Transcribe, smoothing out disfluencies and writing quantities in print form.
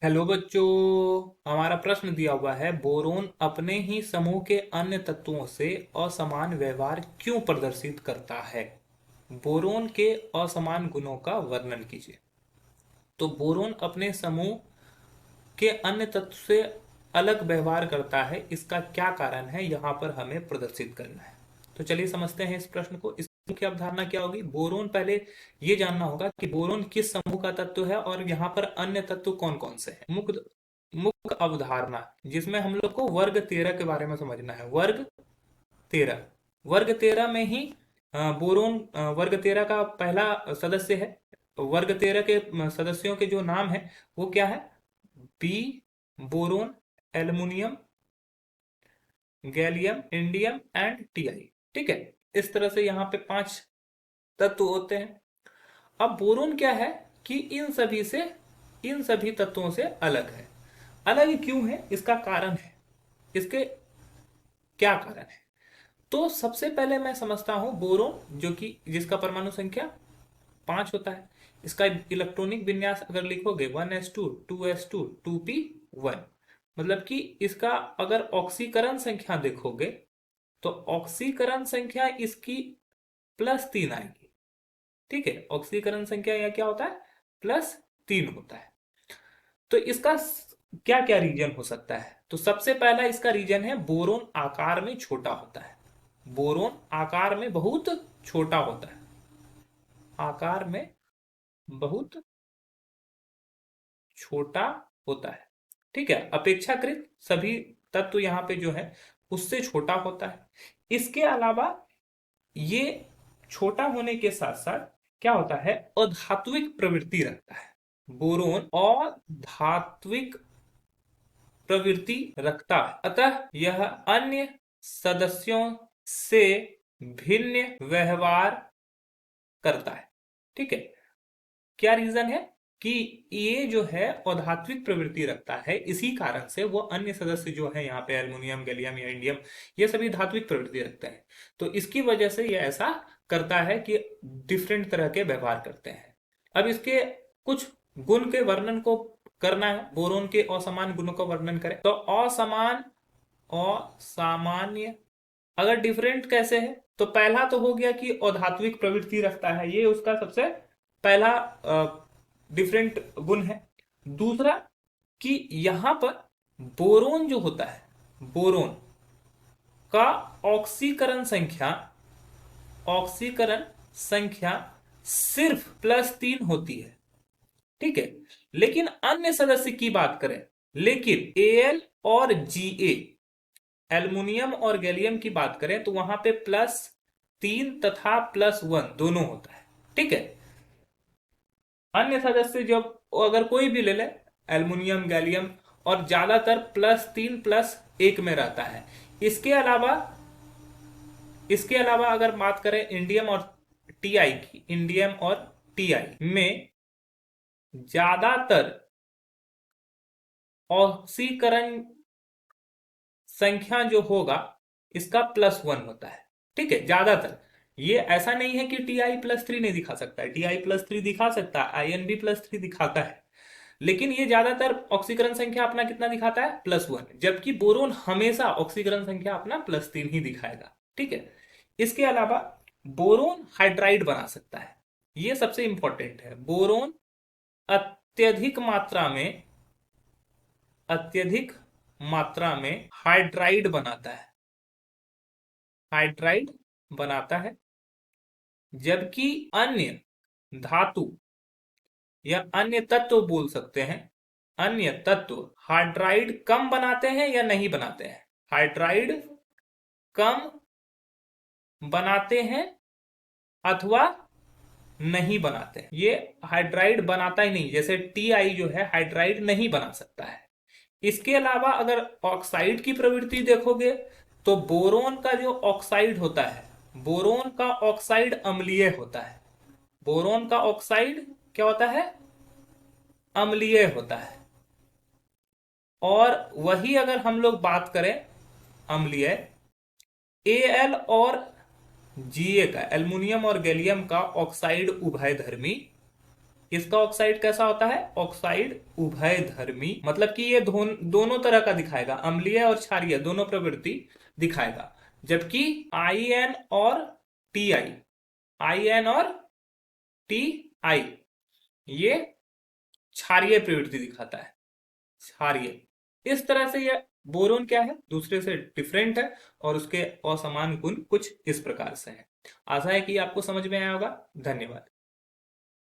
Hello बच्चों। हमारा प्रश्न दिया हुआ है, बोरोन अपने ही समूह के अन्य तत्वों से असमान व्यवहार क्यों प्रदर्शित करता है। बोरोन के असमान गुणों का वर्णन कीजिए। तो बोरोन अपने समूह के अन्य तत्व से अलग व्यवहार करता है, इसका क्या कारण है, यहाँ पर हमें प्रदर्शित करना है। तो चलिए समझते हैं इस प्रश्न को। इस मुख्य अवधारणा क्या होगी। बोरोन, पहले ये जानना होगा कि बोरोन किस समूह का तत्व है और यहाँ पर अन्य तत्व कौन कौन से हैं। मुख्य मुख्य अवधारणा जिसमें हम लोग को वर्ग 13 के बारे में समझना है। वर्ग 13 में ही बोरोन वर्ग 13 का पहला सदस्य है। वर्ग 13 के सदस्यों के जो नाम है वो क्या है। B, boron, aluminium, gallium, indium and TI. ठीक है। इस तरह से यहाँ पे 5 तत्व होते हैं। अब बोरोन क्या है कि इन सभी तत्वों से अलग है। अलग क्यों है, इसका कारण है। इसके क्या कारण है। तो सबसे पहले मैं समझता हूं बोरोन, जो कि जिसका परमाणु संख्या 5 होता है। इसका इलेक्ट्रॉनिक विन्यास अगर लिखोगे 1s2 2s2 2p1, मतलब कि इसका अगर ऑक्सीकरण संख्या देखोगे तो ऑक्सीकरण संख्या इसकी +3 आएगी। ठीक है। ऑक्सीकरण संख्या यह क्या होता है, +3 होता है। तो इसका क्या क्या रीजन हो सकता है। तो सबसे पहला इसका रीजन है, बोरोन आकार में छोटा होता है। बोरोन आकार में बहुत छोटा होता है। आकार में बहुत छोटा होता है। ठीक है। अपेक्षाकृत सभी तत्व यहाँ पे जो है उससे छोटा होता है। इसके अलावा ये छोटा होने के साथ साथ क्या होता है, अधात्विक प्रवृत्ति रखता है। बोरोन अधात्विक प्रवृत्ति रखता है, अतः यह अन्य सदस्यों से भिन्न व्यवहार करता है। ठीक है। क्या रीजन है कि ये जो है औधात्विक प्रवृत्ति रखता है, इसी कारण से वो अन्य सदस्य जो है यहाँ पे एल्युमिनियम, गैलियम या इंडियम, ये सभी धात्विक प्रवृत्ति रखते हैं। तो इसकी वजह से ये ऐसा करता है कि डिफरेंट तरह के व्यवहार करते हैं। अब इसके कुछ गुण के वर्णन को करना है। बोरोन के असमान गुणों का वर्णन करें तो असमान, असामान्य, अगर डिफरेंट कैसे है तो पहला तो हो गया कि औधात्विक प्रवृत्ति रखता है, ये उसका सबसे पहला डिफरेंट गुण है। दूसरा कि यहां पर बोरोन जो होता है, बोरोन का ऑक्सीकरण संख्या सिर्फ +3 होती है। ठीक है। लेकिन अन्य सदस्य की बात करें, लेकिन Al और Ga, एल्युमिनियम और गैलियम की बात करें तो वहां पे +3 तथा +1 दोनों होता है। ठीक है। अन्य सदस्य जब अगर कोई भी ले ले, एल्युमिनियम, गैलियम, और ज्यादातर +3 +1 में रहता है। इसके अलावा इसके अलावा अगर बात करें इंडियम और टीआई की, इंडियम और टीआई में ज्यादातर ऑक्सीकरण संख्या जो होगा इसका +1 होता है। ठीक है। ज्यादातर ये ऐसा नहीं है कि Ti+3 नहीं दिखा सकता है, Ti+3 दिखा सकता है, InB+3 दिखाता है, लेकिन ये ज्यादातर ऑक्सीकरण संख्या अपना कितना दिखाता है, +1, जबकि बोरोन हमेशा ऑक्सीकरण संख्या अपना +3 ही दिखाएगा। ठीक है। इसके अलावा बोरोन हाइड्राइड बना सकता है, ये सबसे इंपॉर्टेंट है। बोरोन अत्यधिक मात्रा में अत्यधिक मात्रा में हाइड्राइड बनाता है, जबकि अन्य धातु या अन्य तत्व बोल सकते हैं, अन्य तत्व हाइड्राइड कम बनाते हैं या नहीं बनाते हैं। हाइड्राइड कम बनाते हैं अथवा नहीं बनाते हैं। ये हाइड्राइड बनाता ही नहीं, जैसे टीआई जो है हाइड्राइड नहीं बना सकता है। इसके अलावा अगर ऑक्साइड की प्रवृत्ति देखोगे तो बोरोन का जो ऑक्साइड होता है, बोरोन का ऑक्साइड अम्लीय होता है। बोरोन का ऑक्साइड क्या होता है, अम्लीय होता है। और वही अगर हम लोग बात करें अम्लीय, Al और Ga का, एल्युमिनियम और गैलियम का ऑक्साइड उभयधर्मी इसका ऑक्साइड कैसा होता है? ऑक्साइड उभय धर्मी, मतलब कि ये दोनों तरह का दिखाएगा, अम्लीय और क्षारीय दोनों प्रवृत्ति दिखाएगा। जबकि आई एन और टी आई, आई एन और टी आई, ये क्षारीय प्रवृत्ति दिखाता है, क्षारीय। इस तरह से यह बोरोन क्या है? दूसरे से डिफरेंट है और उसके असमान गुण कुछ इस प्रकार से हैं। आशा है कि आपको समझ में आया होगा। धन्यवाद।